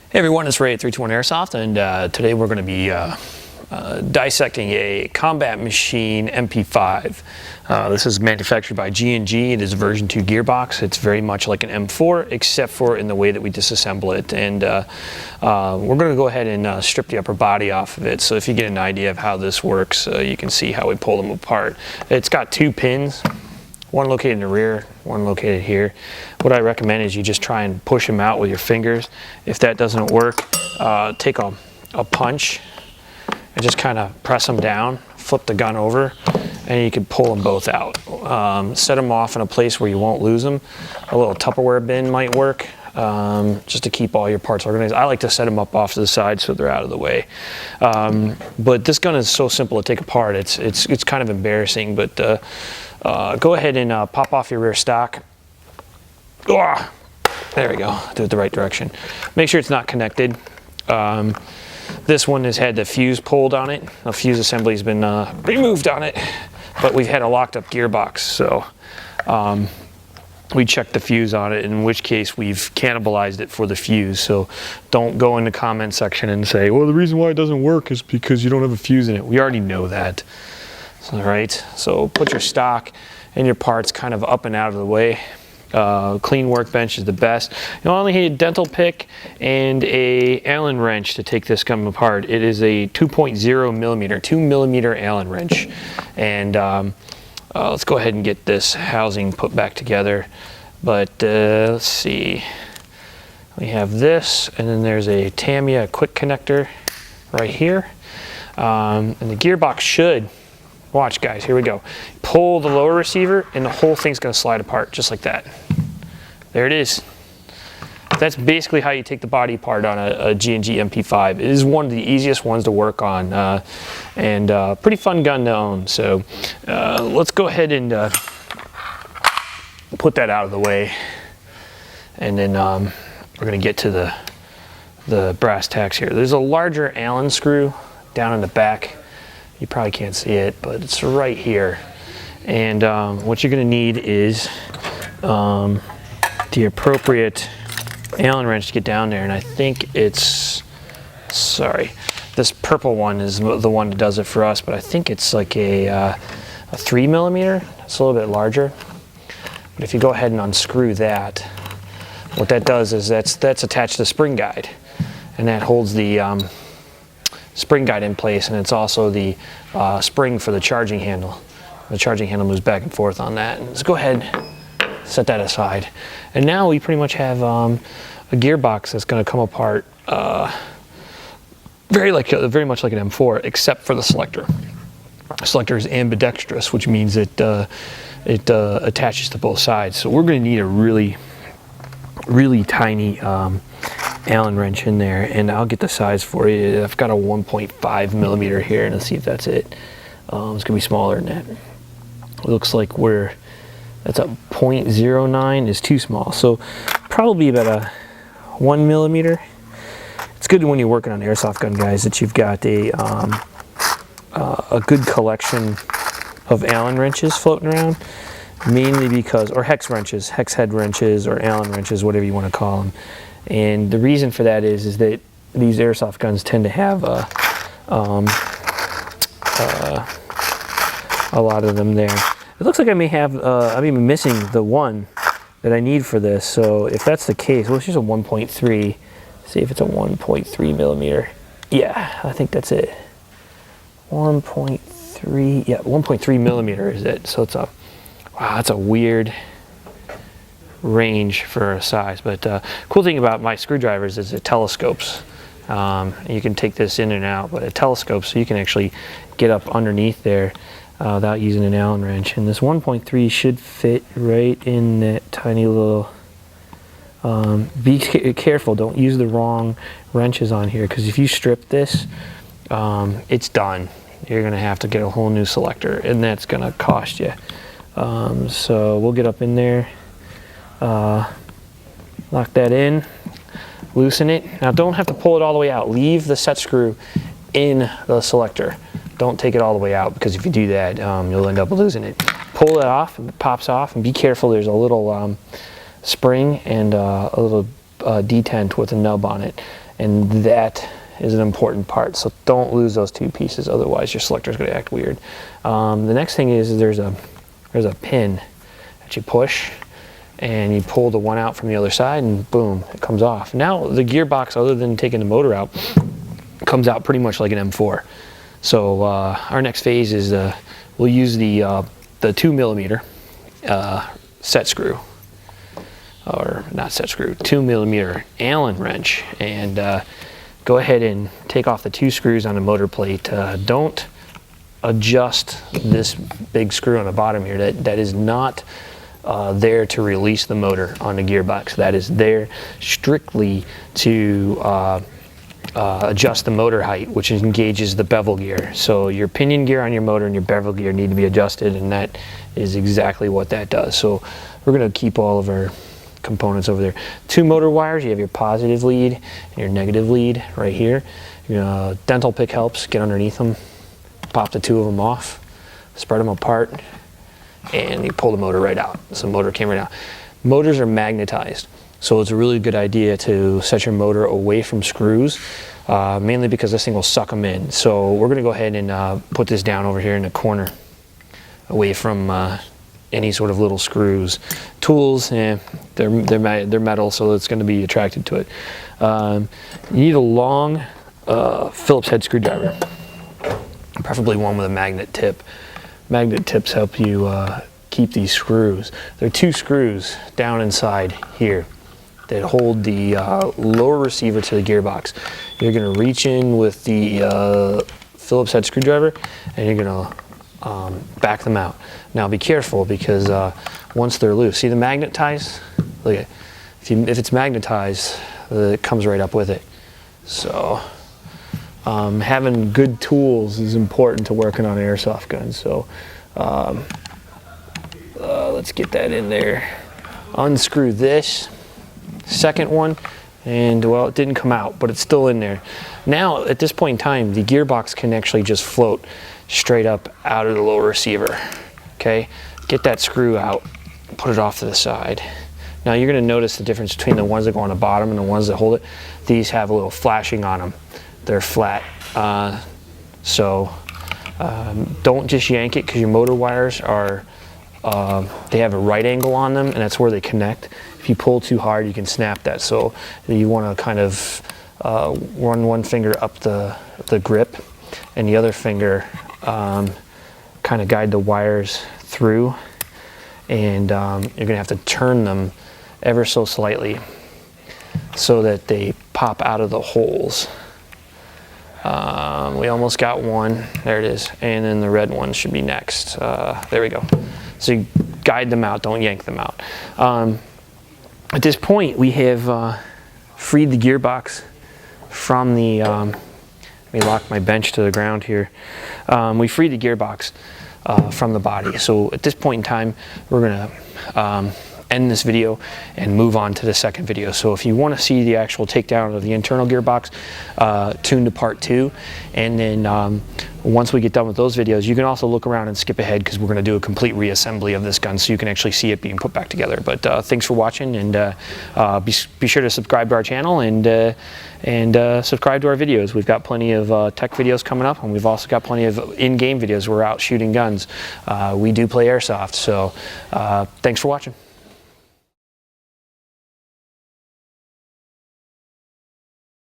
Hey everyone, it's Ray at 321 Airsoft, and today we're going to be dissecting a combat machine MP5. This is manufactured by G&G. It is a version 2 gearbox. It's very much like an M4, except for in the way that we disassemble it. And we're going to go ahead and strip the upper body off of it. So if you get an idea of how this works, you can see how we pull them apart. It's got 2 pins. One located in the rear, one located here. What I recommend is you just try and push them out with your fingers. If that doesn't work, take a punch and just kind of press them down, flip the gun over, and you can pull them both out. Set them off in a place where you won't lose them. A little Tupperware bin might work, just to keep all your parts organized. I like to set them up off to the side so they're out of the way. But this gun is so simple to take apart. It's kind of embarrassing, but go ahead and pop off your rear stock. There we go, do it the right direction. Make sure it's not connected. This one has had the fuse pulled on it. The fuse assembly has been removed on it, but we've had a locked up gearbox, so we checked the fuse on it, in which case we've cannibalized it for the fuse. So don't go in the comment section and say, well, the reason why it doesn't work is because you don't have a fuse in it. We already know that. All right, so put your stock and your parts kind of up and out of the way. Clean workbench is the best. You'll only need a dental pick and a Allen wrench to take this gun apart. It is a 2.0 millimeter, 2 millimeter Allen wrench. And let's go ahead and get this housing put back together. But let's see, we have this, and then there's a Tamiya quick connector right here. And the gearbox should, watch guys, here we go. Pull the lower receiver and the whole thing's gonna slide apart just like that. There it is. That's basically how you take the body apart on a G&G MP5. It is one of the easiest ones to work on, and pretty fun gun to own. So let's go ahead and put that out of the way. And then we're gonna get to the brass tacks here. There's a larger Allen screw down in the back. You probably can't see it, but it's right here. And what you're gonna need is the appropriate Allen wrench to get down there. And I think it's, sorry, this purple one is the one that does it for us, but I think it's like a 3 millimeter. It's a little bit larger. But if you go ahead and unscrew that, what that does is that's attached to the spring guide. And that holds the spring guide in place, and it's also the spring for the charging handle. The charging handle moves back and forth on that. And let's go ahead, set that aside. And now we pretty much have a gearbox that's going to come apart very much like an M4, except for the selector. The selector is ambidextrous, which means it attaches to both sides. So we're going to need a really tiny Allen wrench in there, and I'll get the size for you. I've got a 1.5 millimeter here, and let's see if that's it. It's gonna be smaller than that. It looks like that's a 0.09 is too small, so probably about a 1 millimeter. It's good when you're working on airsoft gun, guys, that you've got a good collection of Allen wrenches floating around, mainly because, or hex wrenches, hex head wrenches, or Allen wrenches, whatever you want to call them. And the reason for that is that these airsoft guns tend to have a lot of them there. It looks like I may have, I'm even missing the one that I need for this. So if that's the case, well, it's just a 1.3. See if it's a 1.3 millimeter. Yeah, I think that's it. 1.3, yeah, 1.3 millimeter is it. So it's wow, that's a weird range for a size. But cool thing about my screwdrivers is it telescopes. You can take this in and out, but it telescopes, so you can actually get up underneath there without using an Allen wrench. And this 1.3 should fit right in that tiny little, be careful, don't use the wrong wrenches on here, because if you strip this, it's done. You're gonna have to get a whole new selector, and that's gonna cost you. So we'll get up in there, lock that in, loosen it. Now don't have to pull it all the way out. Leave the set screw in the selector. Don't take it all the way out, because if you do that, you'll end up losing it. Pull it off, it pops off, and be careful. There's a little spring and a little detent with a nub on it. and that is an important part. So don't lose those two pieces, otherwise your selector is going to act weird. The next thing is there's a pin that you push, and you pull the one out from the other side, and boom, it comes off. Now the gearbox, other than taking the motor out, comes out pretty much like an M4. So our next phase is we'll use the 2mm set screw, or not set screw, 2mm Allen wrench, and go ahead and take off the 2 screws on the motor plate. Don't adjust this big screw on the bottom here. That is not there to release the motor on the gearbox. That is there strictly to adjust the motor height, which engages the bevel gear. So your pinion gear on your motor and your bevel gear need to be adjusted, and that is exactly what that does. So we're going to keep all of our components over there. 2 motor wires. You have your positive lead and your negative lead right here. Your dental pick helps. Get underneath them, pop the 2 of them off, spread them apart, and you pull the motor right out. So the motor came right out. Motors are magnetized, so it's a really good idea to set your motor away from screws, mainly because this thing will suck them in. So we're going to go ahead and put this down over here in the corner, away from any sort of little screws. Tools, they're metal, so it's going to be attracted to it. You need a long Phillips head screwdriver, preferably one with a magnet tip. Magnet tips help you keep these screws. There are 2 screws down inside here that hold the lower receiver to the gearbox. You're going to reach in with the Phillips head screwdriver, and you're going to back them out. Now be careful, because once they're loose, see the magnet ties? Look at it. If it's magnetized, it comes right up with it. So having good tools is important to working on airsoft guns. So let's get that in there. Unscrew this second one, and well, it didn't come out, but it's still in there. Now at this point in time, the gearbox can actually just float straight up out of the lower receiver. Okay, get that screw out, put it off to the side. Now you're going to notice the difference between the ones that go on the bottom and the ones that hold it. These have a little flashing on them. They're flat, so don't just yank it, because your motor wires are they have a right angle on them, and that's where they connect. If you pull too hard, you can snap that. So you want to kind of run one finger up the grip, and the other finger kind of guide the wires through, and you're going to have to turn them ever so slightly so that they pop out of the holes. We almost got one. There it is. And then the red one should be next. There we go. So you guide them out, don't yank them out. At this point, we have freed the gearbox from the let me lock my bench to the ground here. We freed the gearbox from the body. So at this point in time, we're going to end this video and move on to the second video. So if you want to see the actual takedown of the internal gearbox, tune to part 2. And then once we get done with those videos, you can also look around and skip ahead, because we're going to do a complete reassembly of this gun so you can actually see it being put back together. But thanks for watching, and be sure to subscribe to our channel and subscribe to our videos. We've got plenty of tech videos coming up, and we've also got plenty of in-game videos. We're out shooting guns. We do play airsoft, so thanks for watching.